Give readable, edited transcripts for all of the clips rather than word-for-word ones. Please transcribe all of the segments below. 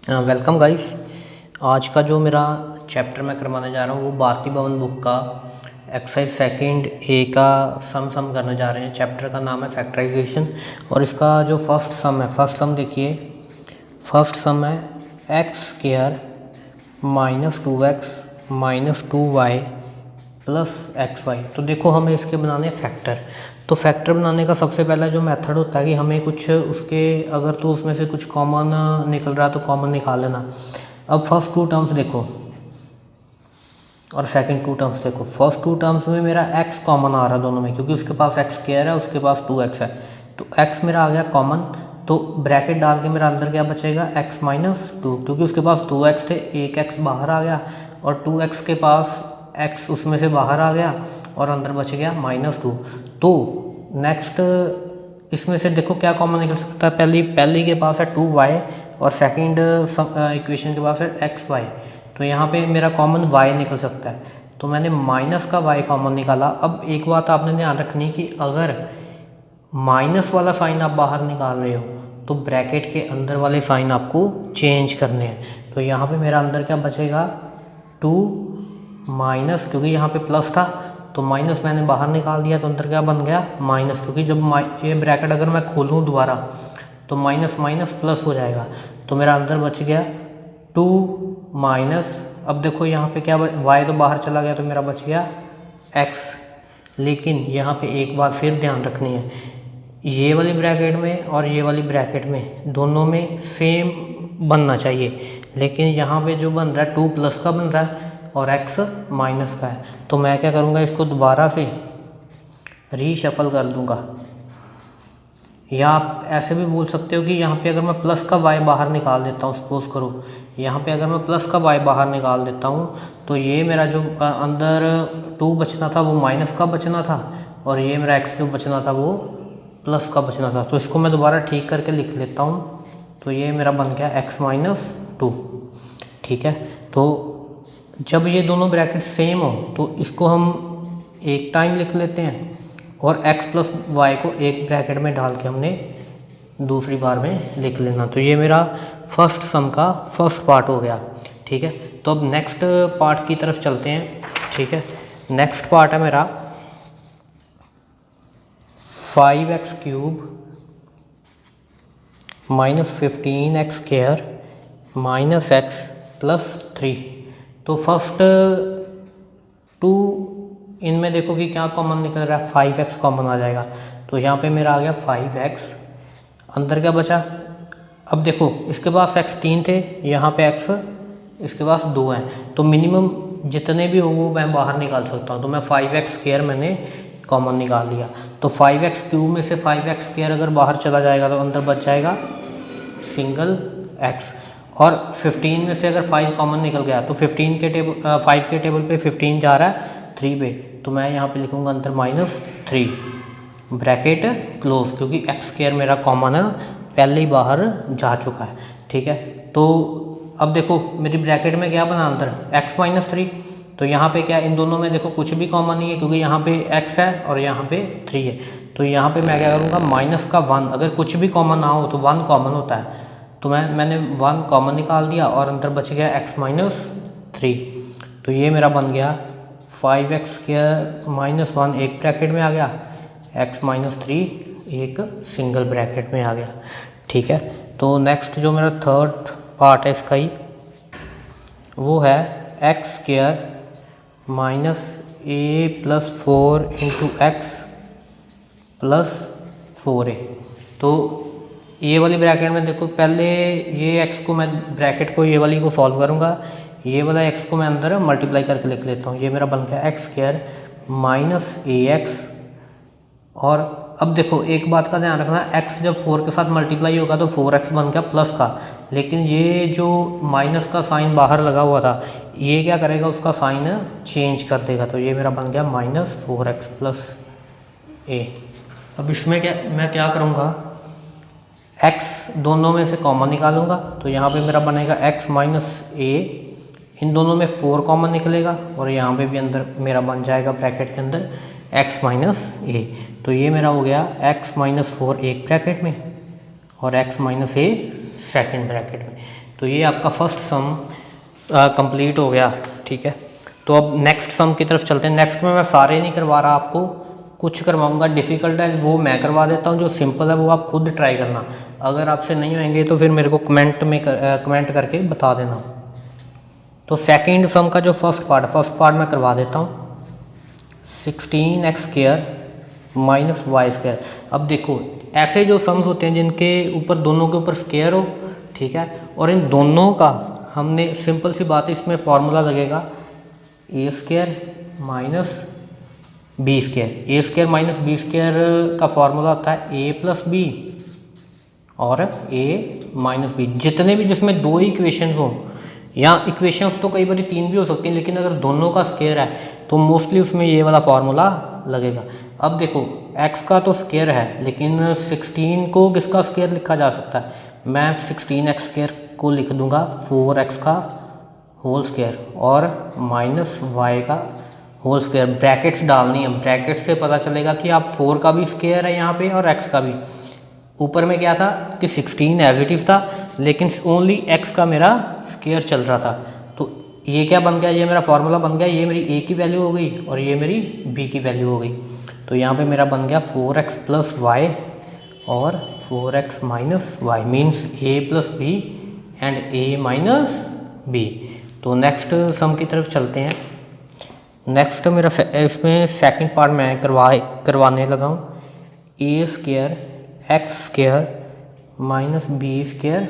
Welcome guys. आज का जो मेरा चैप्टर मैं करवाने जा रहा हूँ वो भारती भवन बुक का एक्सरसाइज सेकंड ए का सम करने जा रहे हैं। चैप्टर का नाम है फैक्टराइजेशन और इसका जो फर्स्ट सम देखिए। फर्स्ट सम है X square minus 2x minus 2y plus X Y. तो देखो हमें इसके बनाने फैक्टर। तो फैक्टर बनाने का सबसे पहला जो मेथड होता है कि हमें कुछ उसके अगर तो उसमें से कुछ कॉमन निकल रहा है तो कॉमन निकाल लेना। अब फर्स्ट टू टर्म्स देखो और सेकंड टू टर्म्स देखो। फर्स्ट टू टर्म्स में मेरा x कॉमन आ रहा है दोनों में, क्योंकि उसके पास एक्स स्क्वायर है, उसके पास 2x है, तो x मेरा आ गया कॉमन। तो ब्रैकेट डाल के मेरा अंदर क्या बचेगा x माइनस 2, क्योंकि उसके पास 2x थे, एक x बाहर आ गया और 2x के पास x उसमें से बाहर आ गया और अंदर बच गया -2। तो नेक्स्ट इसमें से देखो क्या कॉमन निकल सकता है। पहली के पास है 2y और सेकंड इक्वेशन के पास है xy। तो यहाँ पे मेरा कॉमन y निकल सकता है, तो मैंने माइनस का y कॉमन निकाला। अब एक बात आपने ध्यान रखनी कि अगर माइनस वाला साइन आप बाहर निकाल रहे हो तो ब्रैकेट के अंदर वाले साइन आपको चेंज करने हैं। तो यहाँ पे मेरा अंदर क्या बचेगा 2 माइनस, क्योंकि यहाँ पे प्लस था तो माइनस मैंने बाहर निकाल दिया, तो अंदर क्या बन गया माइनस, क्योंकि जब ये ब्रैकेट अगर मैं खोलूँ दोबारा तो माइनस माइनस प्लस हो जाएगा। तो मेरा अंदर बच गया 2 माइनस। अब देखो यहाँ पे क्या y तो बाहर चला गया तो मेरा बच गया x। लेकिन यहाँ पे एक बात फिर ध्यान रखनी है, ये वाली ब्रैकेट में और ये वाली ब्रैकेट में दोनों में सेम बनना चाहिए, लेकिन यहाँ पे जो बन रहा है 2 प्लस का बन रहा है और x माइनस का है। तो मैं क्या करूँगा, इसको दोबारा से रीशफल कर दूँगा। या आप ऐसे भी बोल सकते हो कि यहाँ पे अगर मैं प्लस का y बाहर निकाल देता हूँ, सपोज करो यहाँ पे अगर मैं प्लस का y बाहर निकाल देता हूँ तो ये मेरा जो अंदर 2 बचना था वो माइनस का बचना था और ये मेरा x जो बचना था वो प्लस का बचना था। तो इसको मैं दोबारा ठीक करके लिख लेता हूँ। तो ये मेरा बन गया x माइनस 2। ठीक है, तो जब ये दोनों ब्रैकेट सेम हो तो इसको हम एक टाइम लिख लेते हैं और x प्लस वाई को एक ब्रैकेट में डाल के हमने दूसरी बार में लिख लेना। तो ये मेरा फर्स्ट सम का फर्स्ट पार्ट हो गया। ठीक है, तो अब नेक्स्ट पार्ट की तरफ चलते हैं। ठीक है, नेक्स्ट पार्ट है मेरा 5x cube minus 15x square minus x plus 3। तो फर्स्ट टू इनमें देखो कि क्या कॉमन निकल रहा है, 5x कॉमन आ जाएगा। तो यहाँ पे मेरा आ गया 5x, अंदर क्या बचा। अब देखो इसके पास x 3 थे, यहाँ पे x इसके पास 2 हैं, तो मिनिमम जितने भी हो वो मैं बाहर निकाल सकता हूँ। तो मैं 5x स्क्वायर मैंने कॉमन निकाल लिया। तो 5x क्यूब में से 5x स्क्वायर अगर बाहर चला जाएगा तो अंदर बच जाएगा सिंगल x। और 15 में से अगर 5 कॉमन निकल गया तो 5 के टेबल पे 15 जा रहा है 3 पे, तो मैं यहाँ पे लिखूँगा अंदर -3 ब्रैकेट क्लोज, क्योंकि x स्क्वायर मेरा कॉमन है पहले ही बाहर जा चुका है। ठीक है, तो अब देखो मेरी ब्रैकेट में क्या बना अंदर x माइनस 3। तो यहाँ पे क्या इन दोनों में देखो कुछ भी कॉमन नहीं है, क्योंकि यहाँ पे x है और यहाँ पे 3 है। तो यहाँ पे मैं क्या करूँगा माइनस का 1, अगर कुछ भी कॉमन ना हो तो 1 कॉमन होता है, तो मैंने 1 कॉमन निकाल दिया और अंदर बच गया x माइनस 3। तो ये मेरा बन गया 5x स्क्वायर माइनस 1 एक ब्रैकेट में आ गया, x माइनस 3 एक सिंगल ब्रैकेट में आ गया। ठीक है, तो नेक्स्ट जो मेरा थर्ड पार्ट है इसका ही वो है X square minus a plus 4 into x plus 4a। तो ये वाली ब्रैकेट में देखो पहले ये x को मैं ब्रैकेट को ये वाली को सॉल्व करूँगा, ये वाला x को मैं अंदर मल्टीप्लाई करके लिख लेता हूँ। ये मेरा बन गया एक्स स्क्वायर माइनस ax। और अब देखो एक बात का ध्यान रखना, x जब 4 के साथ मल्टीप्लाई होगा तो 4x बन गया प्लस का, लेकिन ये जो माइनस का साइन बाहर लगा हुआ था ये क्या करेगा, उसका साइन चेंज कर देगा। तो ये मेरा बन गया -4x प्लस a। अब इसमें मैं क्या करूँगा, x दोनों में से कॉमन निकालूंगा। तो यहाँ पे मेरा बनेगा x माइनस a, इन दोनों में 4 कॉमन निकलेगा और यहाँ पे भी अंदर मेरा बन जाएगा ब्रैकेट के अंदर x माइनस a। तो ये मेरा हो गया x माइनस 4 एक ब्रैकेट में और x minus a second bracket में। तो ये आपका फर्स्ट सम कंप्लीट हो गया। ठीक है, तो अब नेक्स्ट सम की तरफ चलते हैं। नेक्स्ट में मैं सारे नहीं करवा रहा, आपको कुछ करवाऊंगा। डिफ़िकल्ट है वो मैं करवा देता हूँ, जो सिंपल है वो आप खुद ट्राई करना। अगर आपसे नहीं होंगे तो फिर मेरे को कमेंट करके बता देना। तो सेकंड सम का जो फर्स्ट पार्ट मैं करवा देता हूँ। 16x² minus y²। अब देखो ऐसे जो सम्स होते हैं जिनके ऊपर दोनों के ऊपर स्क्वायर हो, ठीक है, और इन दोनों का हमने सिंपल सी बात है, इसमें फॉर्मूला लगेगा a² minus b²। a² minus b² का फॉर्मूला होता है a प्लस बी और a माइनस बी। जितने भी जिसमें दो इक्वेशन हो, या इक्वेशंस तो कई बार 3 भी हो सकती हैं, लेकिन अगर दोनों का स्क्वायर है तो मोस्टली उसमें ये वाला फार्मूला लगेगा। अब देखो x का तो स्क्वायर है, लेकिन 16 को किसका स्क्वायर लिखा जा सकता है? मैं 16x² को लिख दूंगा 4x का होल स्क्वायर और माइनस y का होल स्क्वायर। ब्रैकेट्स डालनी है, ब्रैकेट से पता चलेगा कि आप 4 का भी स्क्वायर है यहाँ पे और x का भी। ऊपर में क्या था कि 16 एज इट इज़ था, लेकिन ओनली x का मेरा स्क्वायर चल रहा था। तो ये क्या बन गया, ये मेरा फार्मूला बन गया, ये मेरी a की वैल्यू हो गई और ये मेरी b की वैल्यू हो गई। तो यहाँ पे मेरा बन गया 4x प्लस वाई और 4x minus Y, means a plus B and a minus B. तो नेक्स्ट सम की तरफ चलते हैं। नेक्स्ट मेरा इसमें सेकंड पार्ट मैं करवाने लगा हूँ। a² x² minus b²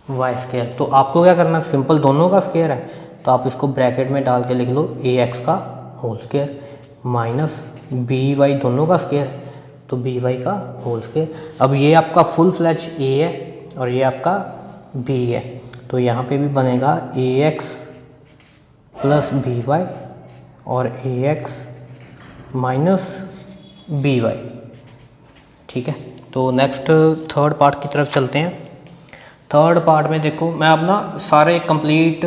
y²। तो आपको क्या करना है, सिंपल दोनों का स्क्वायर है तो आप इसको ब्रैकेट में डाल के लिख लो ax का होल स्क्वायर माइनस by दोनों का स्क्वायर तो by का होल स्क्वायर। अब ये आपका फुल फ्लैच a है और ये आपका b है, तो यहाँ पे भी बनेगा ax प्लस by और ax माइनस by। ठीक है, तो नेक्स्ट थर्ड पार्ट की तरफ चलते हैं। थर्ड पार्ट में देखो मैं अब ना सारे कंप्लीट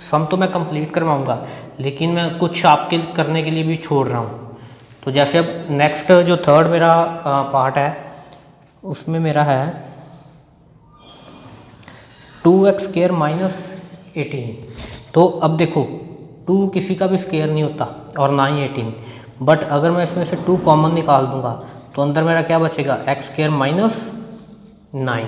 सम तो मैं कंप्लीट करवाऊंगा, लेकिन मैं कुछ आपके करने के लिए भी छोड़ रहा हूँ। तो जैसे अब नेक्स्ट जो थर्ड मेरा पार्ट है उसमें मेरा है 2x² माइनस 18। तो अब देखो 2 किसी का भी स्क्वायर नहीं होता और ना ही 18, बट अगर मैं इसमें से 2 कॉमन निकाल दूंगा तो अंदर मेरा क्या बचेगा, x² माइनस 9।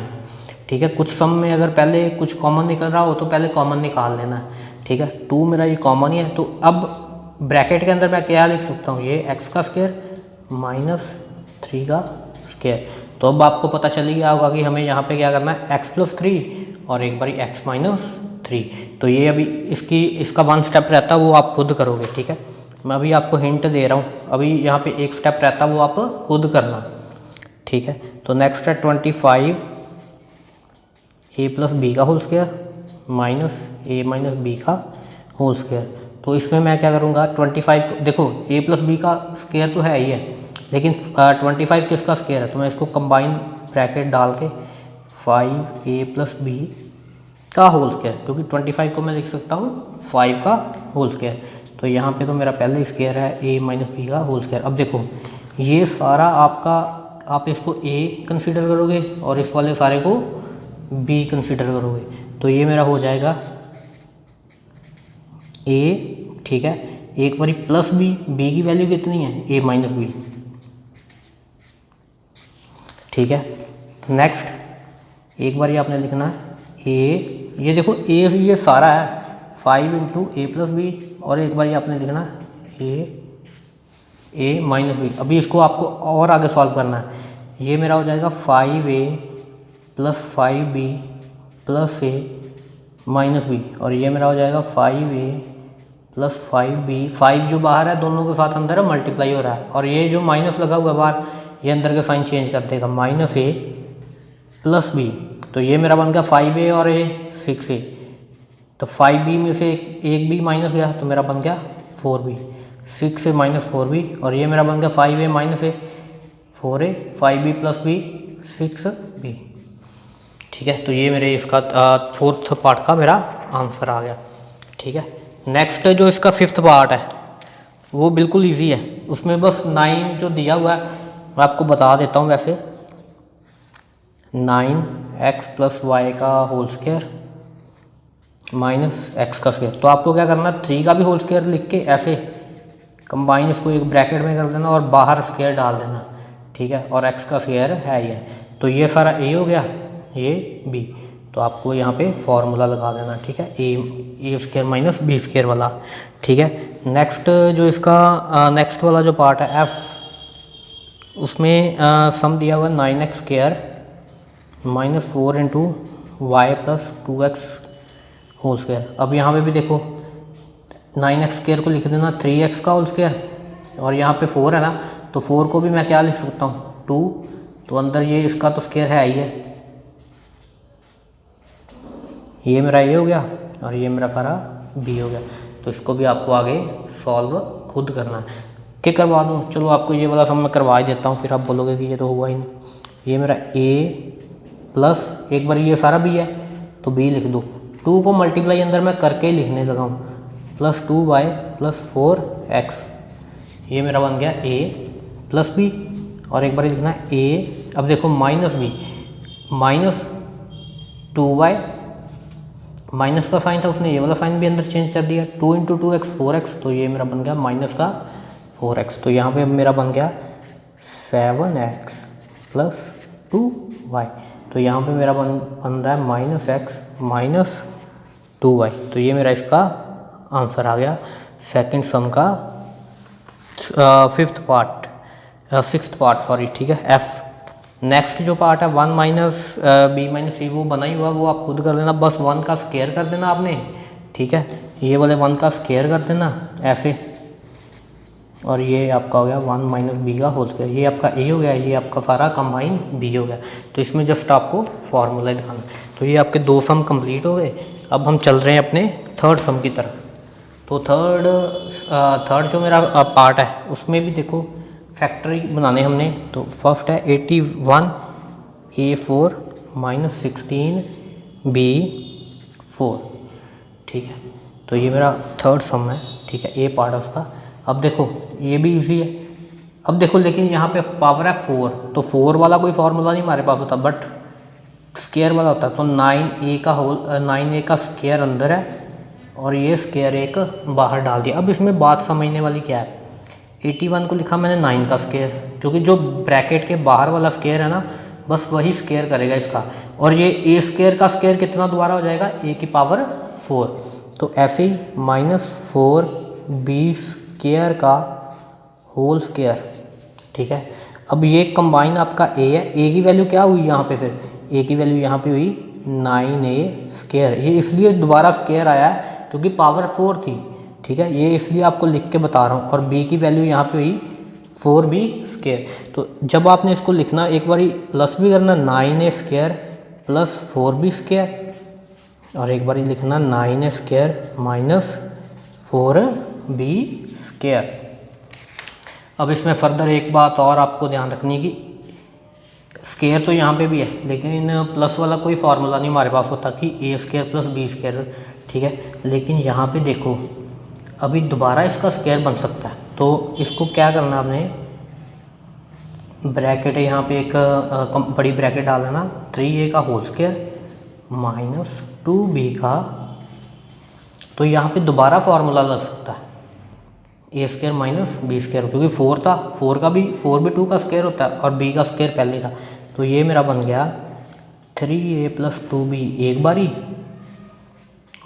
ठीक है, कुछ सम में अगर पहले कुछ कॉमन निकल रहा हो तो पहले कॉमन निकाल लेना है। ठीक है, 2 मेरा ये कॉमन ही है, तो अब ब्रैकेट के अंदर मैं क्या लिख सकता हूँ, ये x का स्क्वायर माइनस 3 का स्क्वायर। तो अब आपको पता चल गया होगा कि हमें यहाँ पे क्या करना है, x प्लस 3 और एक बारी x माइनस 3। तो ये अभी इसका 1 स्टेप रहता है वो आप खुद करोगे। ठीक है, मैं अभी आपको हिंट दे रहा हूँ, अभी यहाँ पे 1 स्टेप रहता है वो आप खुद करना। ठीक है, तो नेक्स्ट है 25 a प्लस बी का whole square minus a minus B का होल स्क्वायर। तो इसमें मैं क्या करूँगा, 25 देखो a प्लस बी का स्क्वायर तो है ही है, लेकिन 25 किसका स्क्वायर है, तो मैं इसको कंबाइन ब्रैकेट डाल के 5a प्लस बी का होल स्क्वायर, क्योंकि 25 को मैं लिख सकता हूँ 5 का होल स्क्वायर। तो यहाँ पे तो मेरा पहले स्क्वायर है a माइनस बी का होल स्क्वायर। अब देखो ये सारा आपका, आप इसको a कंसिडर करोगे और इस वाले सारे को b कंसिडर करोगे, तो ये मेरा हो जाएगा a। ठीक है, एक बारी प्लस b की वैल्यू कितनी है, a माइनस बी। ठीक है, नेक्स्ट एक बारी आपने लिखना है a, ये देखो a ये सारा है 5 इंटू a प्लस बी, और एक बारी आपने लिखना है a माइनस बी। अभी इसको आपको और आगे सॉल्व करना है, ये मेरा हो जाएगा 5a plus 5b plus a minus B, और ये मेरा हो जाएगा 5a प्लस 5b। 5 जो बाहर है दोनों के साथ अंदर है, मल्टीप्लाई हो रहा है, और ये जो माइनस लगा हुआ है बाहर ये अंदर का साइन चेंज कर देगा, माइनस a प्लस b। तो ये मेरा बन गया 5a और a 6a, तो 5b में से एक b माइनस गया तो मेरा बन गया 4b, 6a माइनस 4b, और ये मेरा बन गया 5a minus a 4a, 5b plus b 6b। ठीक है, तो ये मेरे इसका फोर्थ पार्ट का मेरा आंसर आ गया। ठीक है, नेक्स्ट जो इसका फिफ्थ पार्ट है वो बिल्कुल इजी है, उसमें बस 9 जो दिया हुआ है मैं आपको बता देता हूँ। वैसे 9 एक्स प्लस वाई का होल स्क्वायर माइनस एक्स का स्क्वायर। तो आपको क्या करना, 3 का भी होल स्क्वायर लिख के ऐसे कंबाइन इसको एक ब्रैकेट में कर देना और बाहर स्क्वायर डाल देना, ठीक है। और एक्स का स्क्वायर है ये, तो ये सारा ए हो गया, ये बी। तो आपको यहाँ पे फॉर्मूला लगा देना, ठीक है, ए स्क्वायर माइनस बी स्क्वायर वाला, ठीक है। नेक्स्ट जो इसका नेक्स्ट वाला जो पार्ट है एफ, उसमें सम दिया हुआ 9x square minus 4 into Y plus 2x whole square. अब यहाँ पे भी देखो 9x स्क्वायर को लिख देना 3x का होल स्क्वायर, और यहाँ पे 4 है ना, तो 4 को भी मैं क्या लिख सकता हूँ 2, तो अंदर ये इसका तो स्क्वायर है ही है, ये मेरा ए हो गया और ये मेरा सारा बी हो गया। तो इसको भी आपको आगे सॉल्व खुद करना है कि करवा दूँ। चलो आपको ये वाला सम मैं करवा ही देता हूँ, फिर आप बोलोगे कि ये तो हुआ ही नहीं। ये मेरा ए प्लस एक बार ये सारा बी है तो बी लिख दो, 2 को मल्टीप्लाई अंदर मैं करके ही लिखने लगा हूँ, प्लस 2y प्लस 4x, ये मेरा बन गया ए प्लस बी। और एक बार लिखना है ए, अब देखो minus B minus 2y, minus का साइन था उसने ये वाला साइन भी अंदर चेंज कर दिया, 2 इंटू 2x 4x, तो ये मेरा बन गया माइनस का 4x। तो यहाँ पे मेरा बन गया 7x प्लस 2y, तो यहाँ पे मेरा बन रहा है माइनस एक्स माइनस 2y। तो ये मेरा इसका आंसर आ गया सेकंड सम का सिक्स्थ पार्ट सॉरी, ठीक है, एफ। नेक्स्ट जो पार्ट है 1 माइनस बी माइनस सी, वो बना ही हुआ, वो आप खुद कर लेना, बस 1 का स्क्वायर कर देना आपने, ठीक है। ये वाले 1 का स्क्वायर कर देना ऐसे, और ये आपका हो गया 1 माइनस बी का होल स्क्वायर, ये आपका ए हो गया, ये आपका सारा कंबाइन बी हो गया। तो इसमें जस्ट आपको फॉर्मूला दिखाना। तो ये आपके 2 सम कंप्लीट हो गए। अब हम चल रहे हैं अपने थर्ड सम की तरफ। तो थर्ड जो मेरा पार्ट है उसमें भी देखो फैक्टरी बनाने हमने। तो फर्स्ट है 81 A4 माइनस 16 B4, ठीक है। तो ये मेरा थर्ड सम है, ठीक है, ए पार्ट है उसका। अब देखो ये भी इजी है। अब देखो लेकिन यहाँ पे पावर है 4, तो 4 वाला कोई फार्मूला नहीं हमारे पास होता, बट स्क्वायर वाला होता है। तो 9a का स्क्वायर अंदर है और ये स्क्वायर एक बाहर डाल दिया। अब इसमें बात समझने वाली क्या है, 81 को लिखा मैंने 9 का स्क्वायर, क्योंकि जो ब्रैकेट के बाहर वाला स्क्वायर है ना, बस वही स्क्वायर करेगा इसका। और ये ए स्क्वायर का स्क्वायर कितना दोबारा हो जाएगा, ए की पावर 4। तो ऐसे ही माइनस 4b स्क्वायर का होल स्क्वायर, ठीक है। अब ये कंबाइन आपका ए है, ए की वैल्यू क्या हुई यहाँ पे, फिर ए की वैल्यू यहाँ पे हुई 9a स्क्वायर। ये इसलिए दोबारा स्क्वायर आया है क्योंकि पावर 4 थी, ठीक है, ये इसलिए आपको लिख के बता रहा हूँ। और b की वैल्यू यहाँ पे हुई 4b स्क्वायर। तो जब आपने इसको लिखना एक बारी प्लस भी करना 9a square plus 4b square, और एक बारी लिखना 9a square minus 4b square. अब इसमें फर्दर एक बात और आपको ध्यान रखनी की, स्क्वायर तो यहाँ पे भी है लेकिन प्लस वाला कोई फार्मूला नहीं हमारे पास होता कि ए स्क्वायर प्लस बी स्क्वायर, ठीक है। लेकिन यहाँ पे देखो अभी दोबारा इसका स्क्वायर बन सकता है। तो इसको क्या करना आपने, ब्रैकेट है यहाँ पे एक बड़ी ब्रैकेट डाल देना, 3a का होल स्क्वायर माइनस 2b का, तो यहाँ पे दोबारा फार्मूला लग सकता है ए स्क्वायर माइनस बी स्क्वायर, क्योंकि 4 था, 4 भी 2 का स्क्वायर होता है और b का स्क्वायर पहले था। तो ये मेरा बन गया 3a प्लस 2b एक बारी,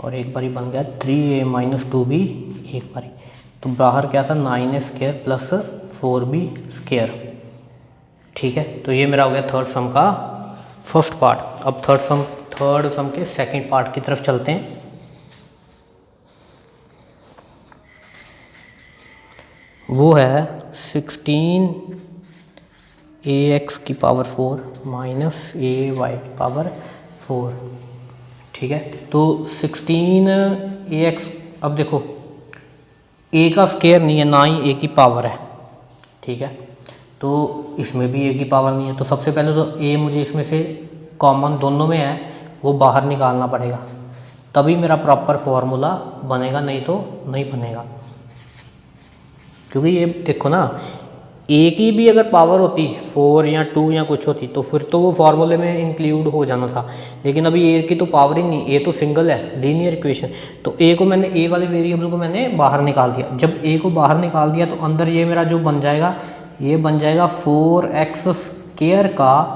और एक बारी बन गया 3a माइनस 2b एक बारी। तो बाहर क्या था 9a square plus 4b square, ठीक है। तो ये मेरा हो गया थर्ड सम का फर्स्ट पार्ट। अब थर्ड सम के सेकंड पार्ट की तरफ चलते हैं। वो है 16ax की पावर 4 माइनस ay की पावर 4, ठीक है। तो 16ax, अब देखो a का स्क्वायर नहीं है, ना ही a की पावर है, ठीक है। तो इसमें भी a की पावर नहीं है, तो सबसे पहले तो a मुझे इसमें से कॉमन दोनों में है वो बाहर निकालना पड़ेगा, तभी मेरा प्रॉपर फॉर्मूला बनेगा, नहीं तो नहीं बनेगा। क्योंकि ये देखो ना, ए की भी अगर पावर होती 4 या 2 या कुछ होती तो फिर तो वो फार्मूले में इंक्लूड हो जाना था, लेकिन अभी ए की तो पावर ही नहीं, ए तो सिंगल है, लीनियर इक्वेशन। तो ए को मैंने, ए वाले वेरिएबल को मैंने बाहर निकाल दिया। जब ए को बाहर निकाल दिया तो अंदर ये मेरा जो बन जाएगा, ये बन जाएगा 4x² का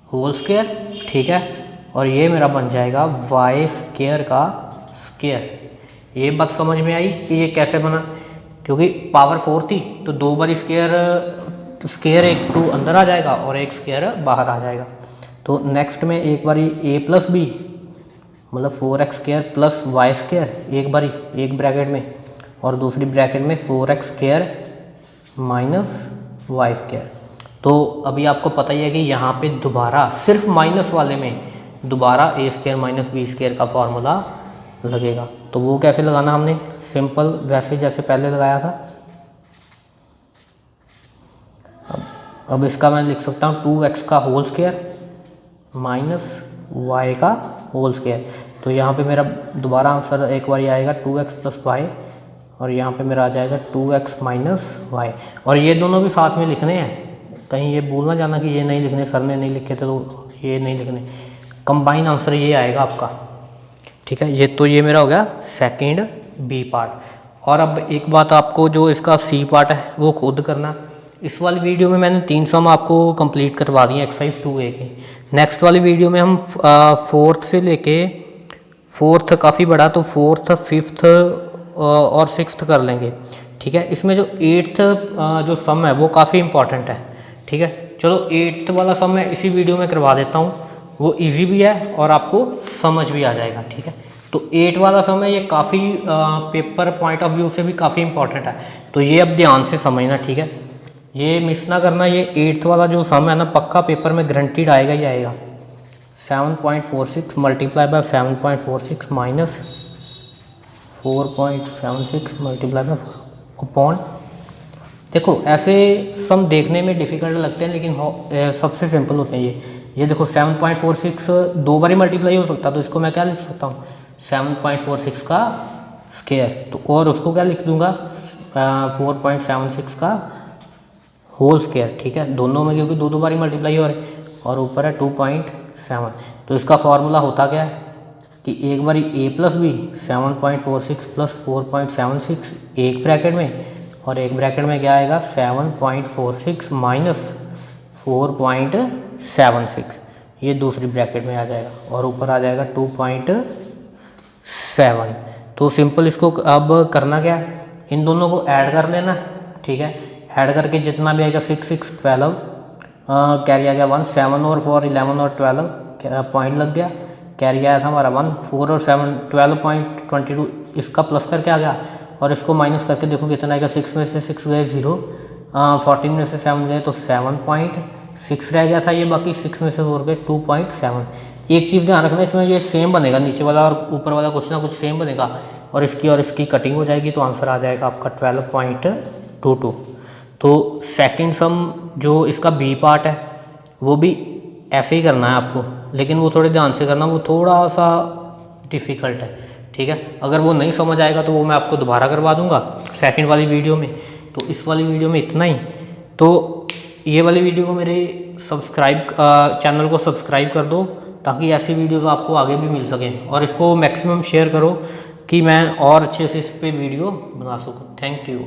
होल स्क्वायर, ठीक है, और ये मेरा बन जाएगा y² का स्क्वायर। ये बात समझ में आई कि ये कैसे बना, क्योंकि पावर 4 थी तो 2 बार स्क्वायर एक 2 अंदर आ जाएगा और एक स्क्वायर बाहर आ जाएगा। तो नेक्स्ट में एक बारी a प्लस बी मतलब 4x² प्लस y² एक बारी एक ब्रैकेट में, और दूसरी ब्रैकेट में 4x² माइनस y²। तो अभी आपको पता ही है कि यहाँ पे दोबारा सिर्फ माइनस वाले में दोबारा a² माइनस b² का फॉर्मूला लगेगा। तो वो कैसे लगाना, हमने सिंपल वैसे जैसे पहले लगाया था। अब इसका मैं लिख सकता हूँ 2x का होल स्क्वायर माइनस y का होल स्क्वायर। तो यहाँ पे मेरा दोबारा आंसर एक बार आएगा 2x प्लस y, और यहाँ पे मेरा आ जाएगा 2x माइनस y। और ये दोनों भी साथ में लिखने हैं, कहीं ये भूल ना जाना कि ये नहीं लिखने, सर ने नहीं लिखे थे तो ये नहीं लिखने, कंबाइन आंसर ये आएगा आपका, ठीक है। ये मेरा हो गया सेकंड बी पार्ट। और अब एक बात आपको, जो इसका सी पार्ट है वो खुद करना। इस वाली वीडियो में मैंने 3 सम आपको कंप्लीट करवा दिए एक्सरसाइज 2A के। नेक्स्ट वाली वीडियो में हम 4th से लेके 4th काफ़ी बड़ा, तो 4th 5th और 6th कर लेंगे, ठीक है। इसमें जो 8th जो सम है वो काफ़ी इंपॉर्टेंट है, ठीक है। चलो 8th वाला सम मैं इसी वीडियो में करवा देता हूँ, वो इजी भी है और आपको समझ भी आ जाएगा, ठीक है। तो 8 वाला सम है, ये काफ़ी पेपर पॉइंट ऑफ व्यू से भी काफ़ी इंपॉर्टेंट है, तो ये अब ध्यान से समझना, ठीक है। ये मिस ना करना, ये 8th वाला जो सम है ना पक्का पेपर में गारंटीड आएगा ही आएगा। 7.46 multiply by 7.46 minus 4.76 multiply by 4 upon. देखो ऐसे सम देखने में डिफ़िकल्ट लगते हैं लेकिन सबसे सिंपल होते हैं ये देखो 7.46 2 बार ही मल्टीप्लाई हो सकता है, तो इसको मैं क्या लिख सकता हूँ 7.46 का स्क्वायर, तो और उसको क्या लिख दूंगा 4.76 का होल स्क्वायर, ठीक है। दोनों में क्योंकि 2 बार ही मल्टीप्लाई हो रहे, और ऊपर है 2.7। तो इसका फॉर्मूला होता क्या है कि एक बारी a प्लस बी 7.46 प्लस 4.76 एक ब्रैकेट में, और एक ब्रैकेट में क्या आएगा 7.46 माइनस 4.76, ये दूसरी ब्रैकेट में आ जाएगा, और ऊपर आ जाएगा 2.7। तो सिंपल इसको अब करना क्या है, इन दोनों को ऐड कर लेना, ठीक है। ऐड करके जितना भी आएगा 6 6 12 कैरी आ गया 1, 7 और 4 11 और 12 पॉइंट लग गया, कैरी आया था हमारा 1, 4 और 7 12.22, इसका प्लस करके आ गया, और इसको माइनस करके देखो कितना आएगा, 6 में से 6 गए 0, 14 में से 7 गए तो 7.6 रह गया था ये, बाकी 6 में से 4 गए 2.7। एक चीज़ ध्यान रखना, इसमें ये सेम बनेगा, नीचे वाला और ऊपर वाला कुछ ना कुछ सेम बनेगा, और इसकी कटिंग हो जाएगी, तो आंसर आ जाएगा आपका 12.22। तो सेकंड सम जो इसका बी पार्ट है वो भी ऐसे ही करना है आपको, लेकिन वो थोड़े ध्यान से करना, वो थोड़ा सा डिफ़िकल्ट है, ठीक है। अगर वो नहीं समझ आएगा तो वो मैं आपको दोबारा करवा दूंगा सेकंड वाली वीडियो में। तो इस वाली वीडियो में इतना ही। तो ये वाली वीडियो को मेरे चैनल को सब्सक्राइब कर दो, ताकि ऐसी वीडियोस आपको आगे भी मिल सकें, और इसको मैक्सिमम शेयर करो कि मैं और अच्छे से इस पर वीडियो बना सकूँ। Thank you.